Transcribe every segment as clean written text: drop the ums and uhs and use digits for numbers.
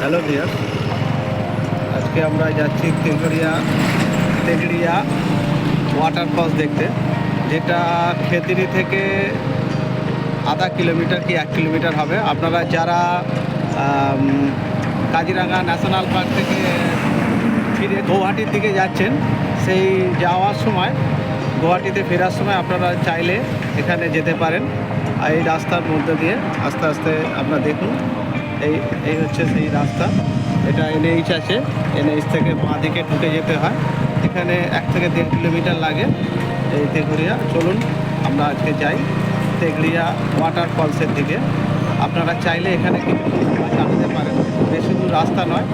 Hello ভিয়ার, আজকে আমরা যাচ্ছি তেগড়িয়া ওয়াটারফলস দেখতে, যেটা খেতড়ি থেকে আধা কিলোমিটার কি 1 কিলোমিটার হবে। আপনারা যারা কাজিরাঙা ন্যাশনাল পার্ক থেকে ফিরে গৌহাটির দিকে যাচ্ছেন, সেই যাওয়ার সময় গুয়াহাটিতে ফেরার সময় আপনারা চাইলে এখানে যেতে পারেন। আর এই রাস্তার মধ্যে দিয়ে আস্তে আস্তে আপনারা দেখুন, এই হচ্ছে সেই রাস্তা। এটা এনএইচ আছে, এনএইচ থেকে বাঁ দিকে ঢুকে যেতে হয়। এখানে 1 থেকে 1.5 কিলোমিটার লাগে এই তেঘড়িয়া। চলুন আমরা আজকে যাই তেঘড়িয়া ওয়াটারফলসের দিকে। আপনারা চাইলে এখানে কিছু সময় কাটাতে পারেন, বেশি দূর রাস্তা নয়।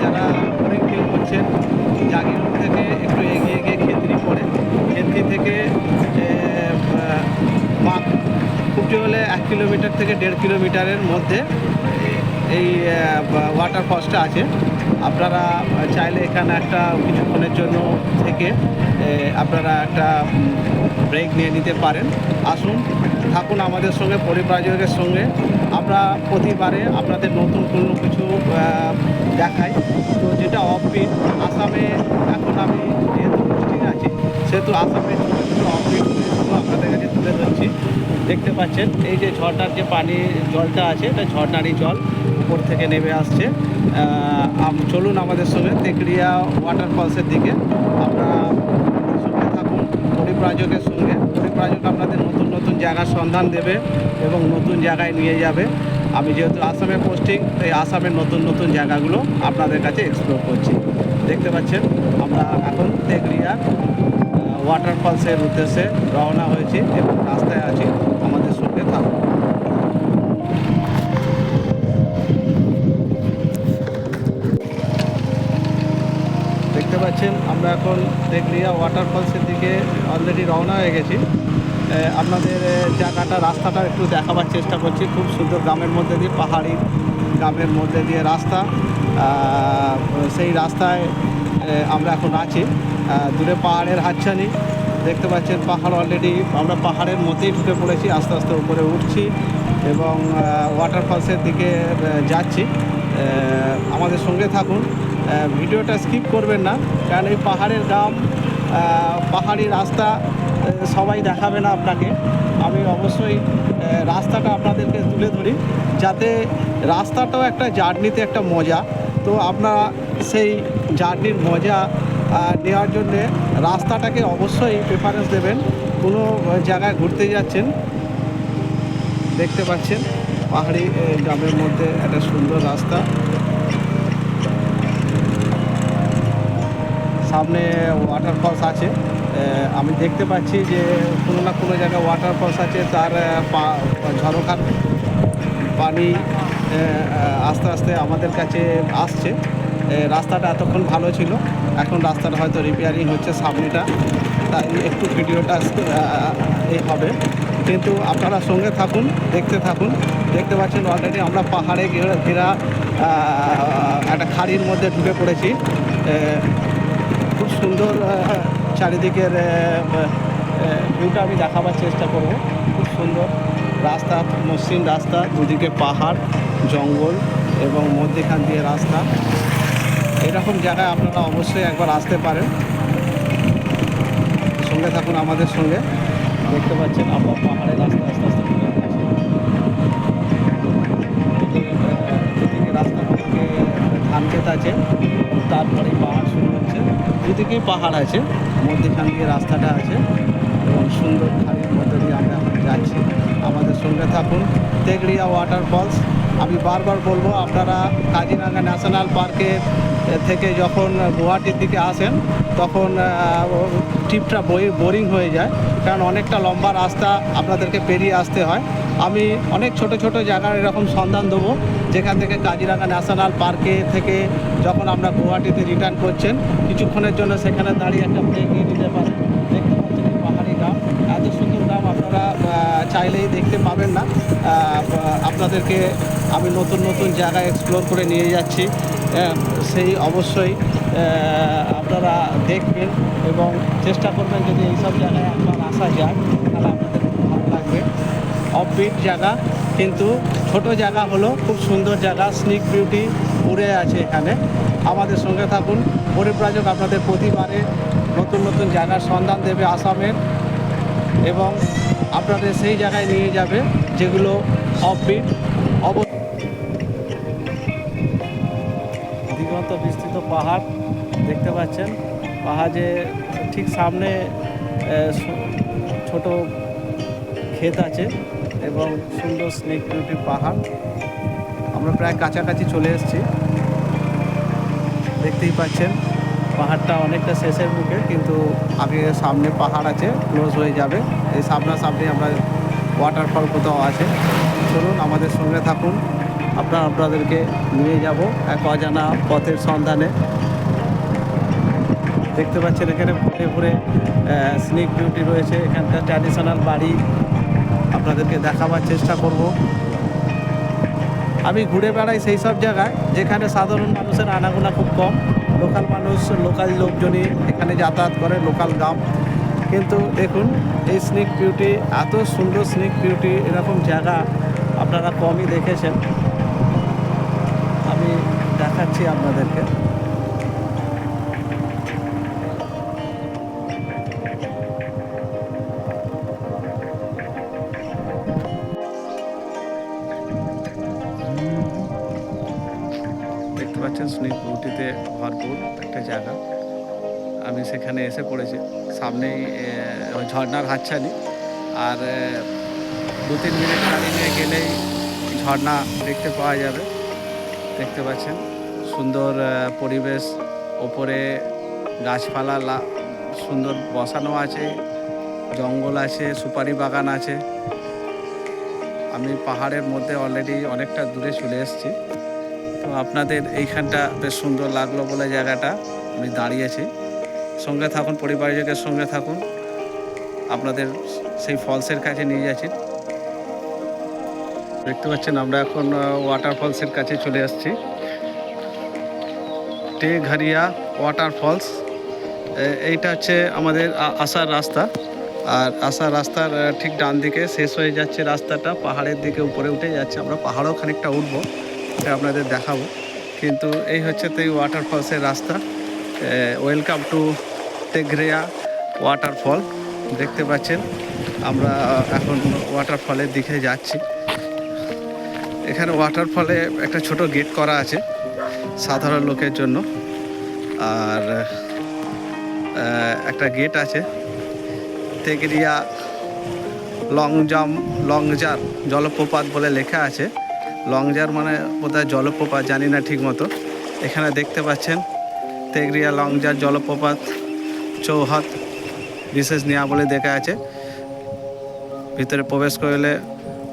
যারা অনেক কেউ করছেন জাগিরোড থেকে একটু এগিয়ে গিয়ে খেতড়ি পড়ে, খেতড়ি থেকে খুব হলে 1 কিলোমিটার থেকে 1.5 কিলোমিটারের মধ্যে এই ওয়াটারফলসটা আছে। আপনারা চাইলে এখানে একটা কিছুক্ষণের জন্য থেকে আপনারা একটা ব্রেক নিয়ে নিতে পারেন। আসুন, থাকুন আমাদের সঙ্গে, পরিব্রাজকের সঙ্গে। আমরা প্রতিবারে আপনাদের নতুন কোনো কিছু দেখাই। তো যেটা অফবিট আসামে, এখন আমি যেহেতু পোস্টিং আছি সেহেতু আসামের ছোটো ছোটো অফবিটগুলো আপনাদের কাছে তুলে ধরছি। দেখতে পাচ্ছেন এই যে ঝর্নার যে পানি জলটা আছে, এটা ঝর্নারই জল উপর থেকে নেমে আসছে। চলুন আমাদের সঙ্গে তেঘড়িয়া ওয়াটারফলসের দিকে। আপনারা সঙ্গে থাকুন পরিব্রাজকের সঙ্গে। পরিব্রাজক আপনাদের নতুন নতুন জায়গার সন্ধান দেবে এবং নতুন জায়গায় নিয়ে যাবে। আমি যেহেতু আসামে পোস্টিং, এই আসামের নতুন নতুন জায়গাগুলো আপনাদের কাছে এক্সপ্লোর করছি। দেখতে পাচ্ছেন আমরা এখন তেঘড়িয়া ওয়াটারফলসের উদ্দেশ্যে রওনা হয়েছি এবং রাস্তায় আছি। আমাদের সঙ্গে থাকুন। দেখতে পাচ্ছেন আমরা এখন তেঘড়িয়া ওয়াটারফলসের দিকে অলরেডি রওনা হয়ে গেছি। আপনাদের জায়গাটা, রাস্তাটা একটু দেখাবার চেষ্টা করছি। খুব সুন্দর গ্রামের মধ্যে দিয়ে, পাহাড়ি গ্রামের মধ্যে দিয়ে রাস্তা। সেই রাস্তায় আমরা এখন আছি। দূরে পাহাড়ের হাতছানি দেখতে পাচ্ছেন। পাহাড় অলরেডি আমরা পাহাড়ের মধ্যেই ঢুকে পড়েছি, আস্তে আস্তে উপরে উঠছি এবং ওয়াটারফলসের দিকে যাচ্ছি। আমাদের সঙ্গে থাকুন, ভিডিওটা স্কিপ করবেন না, কারণ এই পাহাড়ের গ্রাম, পাহাড়ি রাস্তা সবাই দেখাবে না আপনাকে। আমি অবশ্যই রাস্তাটা আপনাদেরকে তুলে ধরি, যাতে রাস্তাটাও একটা জার্নিতে একটা মজা। তো আপনারা সেই জার্নির মজা নেওয়ার জন্যে রাস্তাটাকে অবশ্যই প্রেফারেন্স দেবেন। কোনো জায়গায় ঘুরতে যাচ্ছেন, দেখতে পাচ্ছেন পাহাড়ি গ্রামের মধ্যে একটা সুন্দর রাস্তা। সামনে ওয়াটারফলস আছে, আমি দেখতে পাচ্ছি যে কোনো না কোনো জায়গায় ওয়াটারফলস আছে। তার ঝরকার পানি আস্তে আস্তে আমাদের কাছে আসছে। রাস্তাটা এতক্ষণ ভালো ছিল, এখন রাস্তাটা হয়তো রিপেয়ারিং হচ্ছে সামনেটা, তাই একটু ভিডিওটা এই হবে। কিন্তু আপনারা সঙ্গে থাকুন, দেখতে থাকুন। দেখতে পাচ্ছেন অলরেডি আমরা পাহাড়ে ঘেরা একটা খাড়ির মধ্যে ঢুকে পড়েছি। খুব সুন্দর চারিদিকের ভিউটা আমি দেখাবার চেষ্টা করব। খুব সুন্দর রাস্তা, মসৃণ রাস্তা, দুদিকে পাহাড়, জঙ্গল এবং মধ্যেখান দিয়ে রাস্তা। এরকম জায়গায় আপনারা অবশ্যই একবার আসতে পারেন। সঙ্গে থাকুন আমাদের সঙ্গে। দেখতে পাচ্ছেন আমরা পাহাড়ের রাস্তা আস্তে আস্তে চলে যাচ্ছি। দুদিকে রাস্তা থেকে ধান ক্ষেত আছে, তারপরেই পাহাড় শুরু হচ্ছে। দুদিকেই পাহাড় আছে, মধ্যেখান দিয়ে রাস্তাটা আছে এবং সুন্দর খাড়ির মধ্যে দিয়ে আমরা এখন যাচ্ছি। আমাদের সঙ্গে থাকুন। তেঘড়িয়া ওয়াটারফলস, আমি বারবার বলবো, আপনারা কাজিরাঙা ন্যাশনাল পার্কের থেকে যখন গুয়াহাটির দিকে আসেন তখন ট্রিপটা বোরিং হয়ে যায়, কারণ অনেকটা লম্বা রাস্তা আপনাদেরকে পেরিয়ে আসতে হয়। আমি অনেক ছোট ছোট জায়গার এরকম সন্ধান দেবো, যেখান থেকে কাজিরাঙা ন্যাশনাল পার্কে থেকে যখন আমরা গুয়াহাটিতে রিটার্ন করছেন, কিছুক্ষণের জন্য সেখানে দাঁড়িয়ে একটা ব্রেক নিয়ে নিতে পারেন। দেখতে পাচ্ছেন এই পাহাড়ি গ্রাম, এত সুন্দর গ্রাম আপনারা চাইলেই দেখতে পাবেন না। আপনাদেরকে আমি নতুন নতুন জায়গায় এক্সপ্লোর করে নিয়ে যাচ্ছি, সেই অবশ্যই আপনারা দেখবেন এবং চেষ্টা করবেন যদি এইসব জায়গায় একবার আসা যায়, তাহলে আপনাদের খুব ভালো লাগবে। অফবিট জায়গা, কিন্তু ছোট জায়গা হলো খুব সুন্দর জায়গা, স্নিক বিউটি উড়ে আছে এখানে। আমাদের সঙ্গে থাকুন, পরিব্রাজক আপনাদের প্রতিবারে নতুন নতুন জায়গার সন্ধান দেবে আসামের, এবং আপনাদের সেই জায়গায় নিয়ে যাবে যেগুলো অফবিট। দিগন্ত বিস্তৃত পাহাড় দেখতে পাচ্ছেন, পাহাড়ে ঠিক সামনে ছোট ক্ষেত আছে এবং সুন্দর স্নেক বিউটি পাহাড়। আমরা প্রায় কাছাকাছি চলে এসেছি, দেখতেই পাচ্ছেন পাহাড়টা অনেকটা শেষের মুখে, কিন্তু আগে সামনে পাহাড় আছে, ক্লোজ হয়ে যাবে। এই সামনাসামনি আমরা ওয়াটারফল কোথাও আছে। চলুন আমাদের সঙ্গে থাকুন, আপনাদেরকে নিয়ে যাব এক অজানা পথের সন্ধানে। দেখতে পাচ্ছেন এখানে ঘুরে ঘুরে স্নেক বিউটি রয়েছে, এখানকার ট্র্যাডিশনাল বাড়ি আপনাদেরকে দেখাবার চেষ্টা করব। আমি ঘুরে বেড়াই সেই সব জায়গায় যেখানে সাধারণ মানুষের আনাগোনা খুব কম, লোকাল মানুষ, লোকাল লোকজনই এখানে যাতায়াত করে, লোকাল গ্রাম। কিন্তু দেখুন এই স্নেক বিউটি, এত সুন্দর স্নেক বিউটি, এরকম জায়গা আপনারা কমই দেখেছেন। আমি দেখাচ্ছি আপনাদেরকে। দেখতে পাচ্ছেন স্নেক বিউটিতে ভরপুর একটা জায়গা, আমি সেখানে এসে পড়েছি। সামনেই ঝর্ণার হাতছানি, আর 2-3 মিনিট গাড়ি নিয়ে গেলেই ঝর্ণা দেখতে পাওয়া যাবে। দেখতে পাচ্ছেন সুন্দর পরিবেশ, ওপরে গাছপালা সুন্দর বসানো আছে, জঙ্গল আছে, সুপারি বাগান আছে। আমি পাহাড়ের মধ্যে অলরেডি অনেকটা দূরে চলে এসেছি, তো আপনাদের এইখানটা বেশ সুন্দর লাগলো বলে জায়গাটা আমি দাঁড়িয়েছি। সঙ্গে থাকুন, পরিবারের সঙ্গে থাকুন, আপনাদের সেই ফলসের কাছে নিয়ে যাচ্ছি। দেখতে পাচ্ছেন আমরা এখন ওয়াটার ফলসের কাছে চলে আসছি, টেঘরিয়া ওয়াটার ফলস। এইটা হচ্ছে আমাদের আসার রাস্তা, আর আসার রাস্তার ঠিক ডান দিকে শেষ হয়ে যাচ্ছে রাস্তাটা, পাহাড়ের দিকে উপরে উঠে যাচ্ছে। আমরা পাহাড়েও খানিকটা উঠবো, এটা আপনাদের দেখাবো। কিন্তু এই হচ্ছে তো এই ওয়াটার ফলসের রাস্তা। Welcome to Teghoria waterfall. দেখতে পাচ্ছেন আমরা এখন ওয়াটারফলের দিকে যাচ্ছি। এখানে ওয়াটারফলে একটা ছোট গেট করা আছে সাধারণ লোকের জন্য, আর একটা গেট আছে। টেঘরিয়া লংজার জলপ্রপাত বলে লেখা আছে। লংজার মানে বোধহয় জলপ্রপাত, জানি না ঠিক মতো। এখানে দেখতে পাচ্ছেন টেঘরিয়া লংজার জলপ্রপাত চৌহাত বিশেষ নিয়মাবলী দেখা আছে। ভিতরে প্রবেশ করলে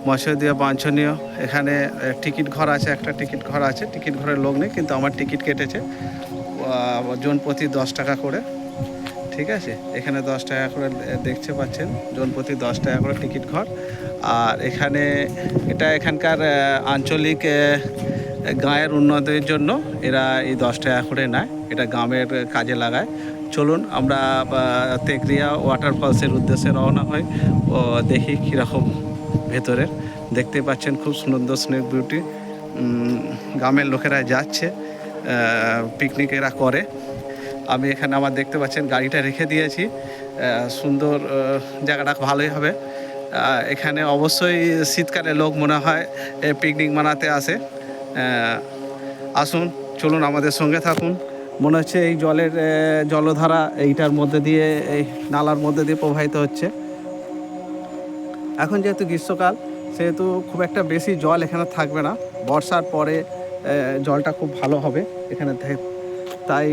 মৎস্যদীয় বাঞ্ছনীয়। এখানে টিকিট ঘর আছে, একটা টিকিট ঘর আছে, টিকিট ঘরের লোক নেই, কিন্তু আমার টিকিট কেটেছে জন প্রতি 10 টাকা করে। ঠিক আছে, এখানে 10 টাকা করে দেখতে পাচ্ছেন, জন প্রতি 10 টাকা করে টিকিট ঘর। আর এখানে এটা এখানকার আঞ্চলিক গাঁয়ের উন্নতির জন্য এরা এই 10 টাকা করে নেয়, এটা গ্রামের কাজে লাগায়। চলুন আমরা টেঘরিয়া ওয়াটারফলসের উদ্দেশ্যে রওনা হই ও দেখি কীরকম ভেতরের। দেখতে পাচ্ছেন খুব সুন্দর স্নেক বিউটি, গ্রামের লোকেরা যাচ্ছে, পিকনিক এরা করে। আমি এখানে আমার দেখতে পাচ্ছেন গাড়িটা রেখে দিয়েছি, সুন্দর জায়গাটা ভালোই হবে। এখানে অবশ্যই শীতকালে লোক মনে হয় পিকনিক মানাতে আসে। আসুন, চলুন আমাদের সঙ্গে থাকুন। মনে হচ্ছে এই জলধারা এইটার মধ্যে দিয়ে, এই নালার মধ্যে দিয়ে প্রবাহিত হচ্ছে। এখন যেহেতু গ্রীষ্মকাল, সেহেতু খুব একটা বেশি জল এখানে থাকবে না, বর্ষার পরে জলটা খুব ভালো হবে এখানে। তাই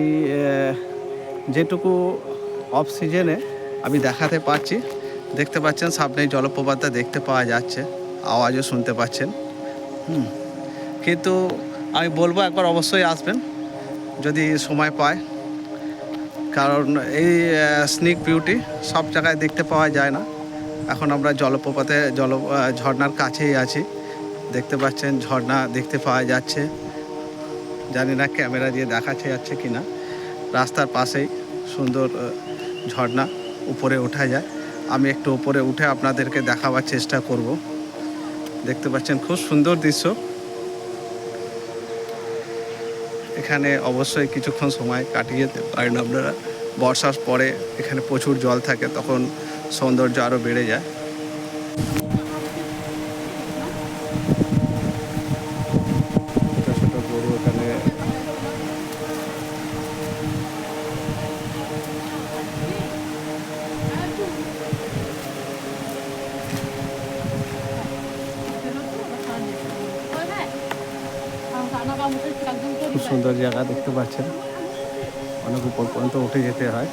যেটুকু অফ সিজনে আমি দেখাতে পারছি। দেখতে পাচ্ছেন সামনে জলপ্রপাতটা দেখতে পাওয়া যাচ্ছে, আওয়াজও শুনতে পাচ্ছেন। কিন্তু আমি বলবো একবার অবশ্যই আসবেন যদি সময় পায়, কারণ এই স্নেক বিউটি সব জায়গায় দেখতে পাওয়া যায় না। এখন আমরা জলপ্রপাতে ঝর্ণার কাছেই আছি, দেখতে পাচ্ছেন ঝর্ণা দেখতে পাওয়া যাচ্ছে। জানি না ক্যামেরা দিয়ে দেখাচ্ছে যাচ্ছে কি না। রাস্তার পাশেই সুন্দর ঝর্ণা, উপরে ওঠা যায়। আমি একটু উপরে উঠে আপনাদেরকে দেখাবার চেষ্টা করব। দেখতে পাচ্ছেন খুব সুন্দর দৃশ্য। এখানে অবশ্যই কিছুক্ষণ সময় কাটিয়ে যেতে পারেন আপনারা। বর্ষার পরে এখানে প্রচুর জল থাকে, তখন সৌন্দর্য আরও বেড়ে যায়। ছোটো ছোটো গরু এখানে খুব সুন্দর জায়গা দেখতে পাচ্ছেন, অনেক উপর পর্যন্ত উঠে যেতে হয়।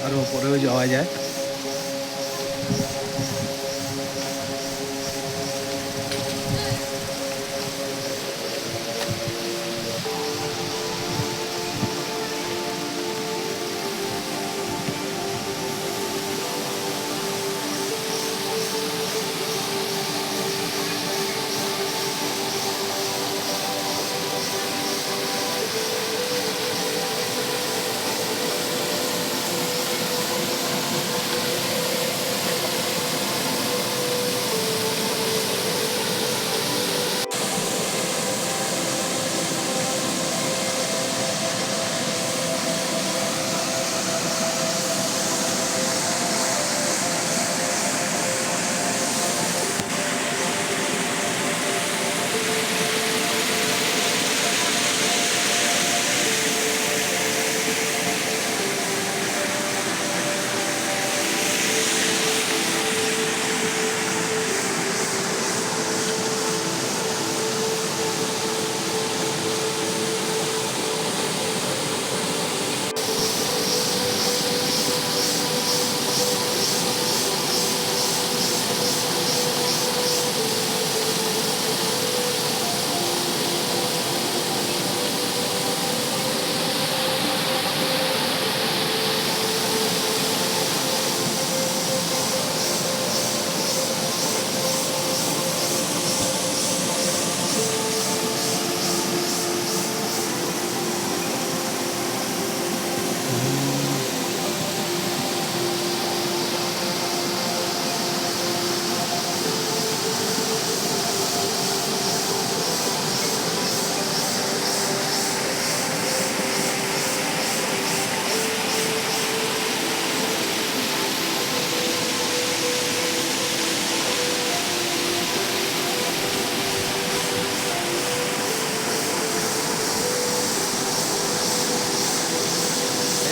আরও উপরেও যাওয়া যায়।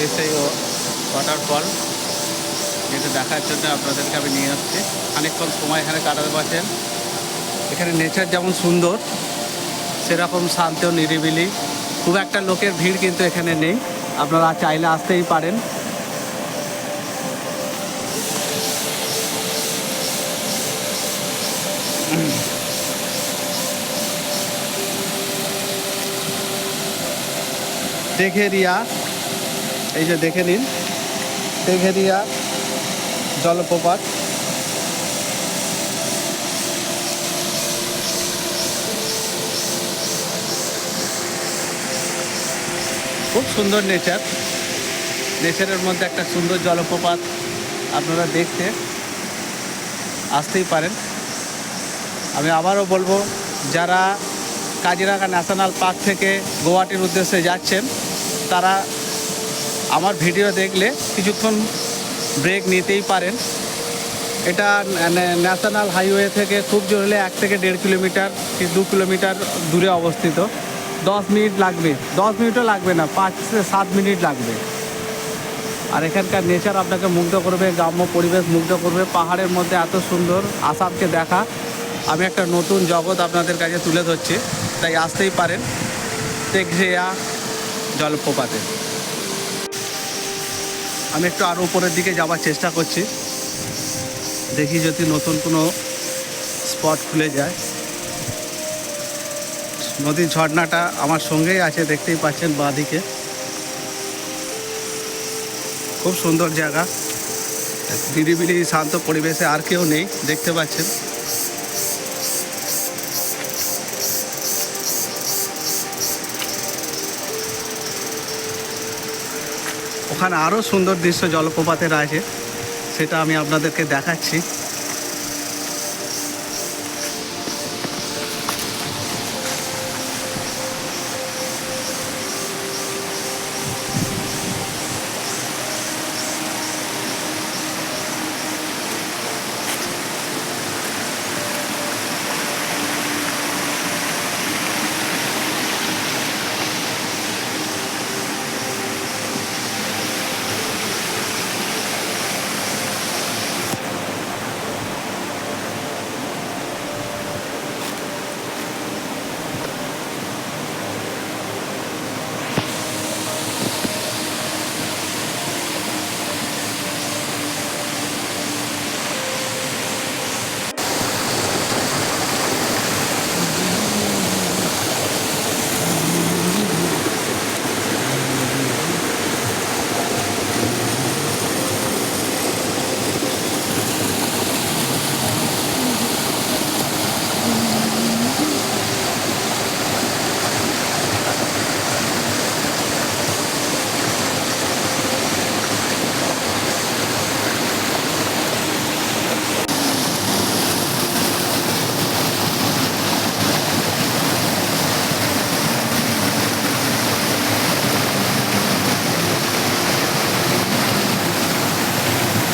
এই সেই ওয়াটারফল, যেটা দেখার জন্য আপনাদেরকে আমি নিয়ে আসছি। অনেকক্ষণ সময় এখানে কাটাতে পারছেন। এখানে নেচার যেমন সুন্দর, সেরকম শান্ত নিরিবিলি, খুব একটা লোকের ভিড় কিন্তু এখানে নেই। আপনারা চাইলে আসতেই পারেন। তেঘেরিয়া, এই যে দেখে নিন, তেঘেরিয়া জলপ্রপাত। খুব সুন্দর নেচারের মধ্যে একটা সুন্দর জলপ্রপাত আপনারা দেখতে আসতেই পারেন। আমি আবারও বলবো, যারা কাজিরাঙা ন্যাশনাল পার্ক থেকে গুয়াহাটির উদ্দেশ্যে যাচ্ছেন, তারা আমার ভিডিও দেখলে কিছুক্ষণ ব্রেক নিতেই পারেন। এটা ন্যাশনাল হাইওয়ে থেকে খুব জোর হলে 1 থেকে 1.5 কিলোমিটার কি 2 কিলোমিটার দূরে অবস্থিত। 10 মিনিট লাগবে, 10 মিনিটও লাগবে না, 5 থেকে 7 মিনিট লাগবে। আর এখানকার নেচার আপনাকে মুগ্ধ করবে, গ্রাম্য পরিবেশ মুগ্ধ করবে। পাহাড়ের মধ্যে এত সুন্দর আসামকে দেখা, আমি একটা নতুন জগৎ আপনাদের কাছে তুলে ধরছি, তাই আসতেই পারেন তেঘরিয়া জলপ্রপাতে। আমি একটু আরও উপরের দিকে যাওয়ার চেষ্টা করছি, দেখি যদি নতুন কোনো স্পট খুলে যায়। নদীর ঝর্ণাটা আমার সঙ্গেই আছে, দেখতেই পাচ্ছেন বাঁদিকে। খুব সুন্দর জায়গা, নিরিবিলি শান্ত পরিবেশে, আর কেউ নেই, দেখতে পাচ্ছেন। ওখানে আরও সুন্দর দৃশ্য জলপ্রপাতের আছে, সেটা আমি আপনাদেরকে দেখাচ্ছি।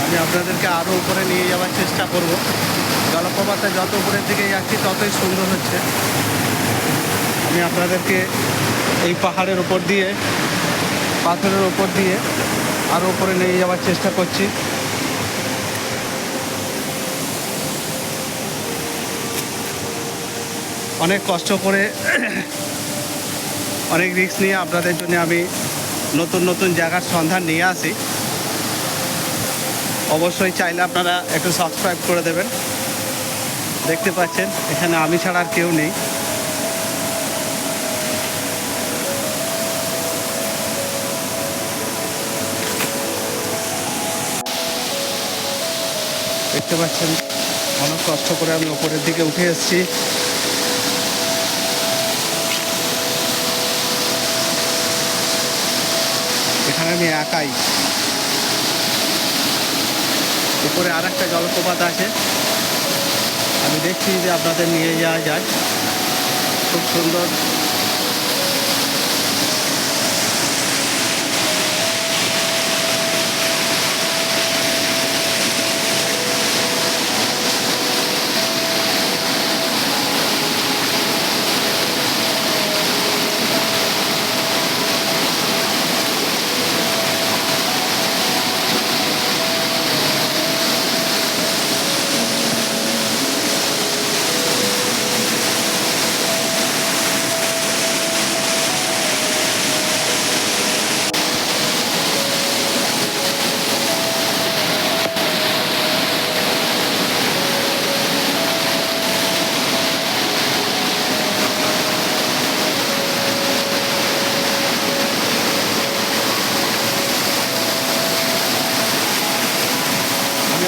আমি আপনাদেরকে আরও উপরে নিয়ে যাওয়ার চেষ্টা করব। জলপ্রপাতে যত উপরের দিকে যাচ্ছি ততই সুন্দর হচ্ছে। আমি আপনাদেরকে এই পাহাড়ের উপর দিয়ে, পাথরের উপর দিয়ে আরও উপরে নিয়ে যাওয়ার চেষ্টা করছি। অনেক কষ্ট করে, অনেক রিস্ক নিয়ে আপনাদের জন্য আমি নতুন নতুন জায়গার সন্ধান নিয়ে আসি। অবশ্যই চাইলে আপনারা একটু সাবস্ক্রাইব করে দেবেন। দেখতে পাচ্ছেন এখানে আমি ছাড়া আর কেউ নেই। দেখতে পাচ্ছেন অনেক কষ্ট করে আমি ওপরের দিকে উঠে এসেছি। এখানে আমি একাই, উপরে আর একটা জলপ্রপাত আছে, আমি দেখছি যে আপনাদের নিয়ে যাওয়া যায়। খুব সুন্দর।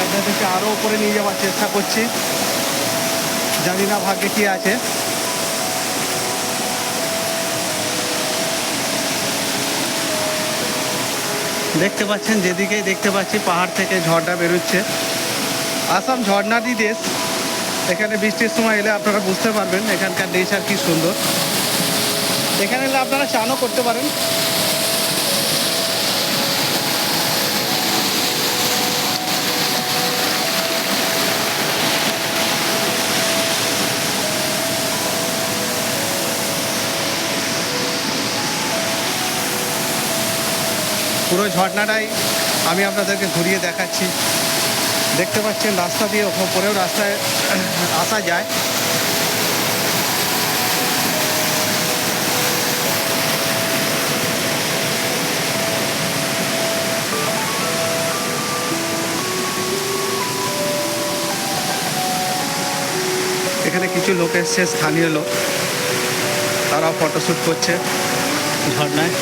আপনাদেরকে আরও উপরে নিয়ে যাওয়ার চেষ্টা করছি, জানি না ভাগ্যে কি আছে। দেখতে পাচ্ছেন, যেদিকেই দেখতে পাচ্ছি পাহাড় থেকে ঝর্ণা বেরোচ্ছে। আসাম ঝর্ণারই দেশ। এখানে বৃষ্টির সময় এলে আপনারা বুঝতে পারবেন এখানকার নেচার কি সুন্দর। এখানে এলে আপনারা চানও করতে পারেন। পুরো ঝর্ণাটাই আমি আপনাদেরকে ঘুরিয়ে দেখাচ্ছি। দেখতে পাচ্ছেন রাস্তা দিয়ে ওপরেও রাস্তায় আসা যায়। এখানে কিছু লোক এসছে, স্থানীয় লোক, তারাও ফটোশ্যুট করছে ঝর্ণায়।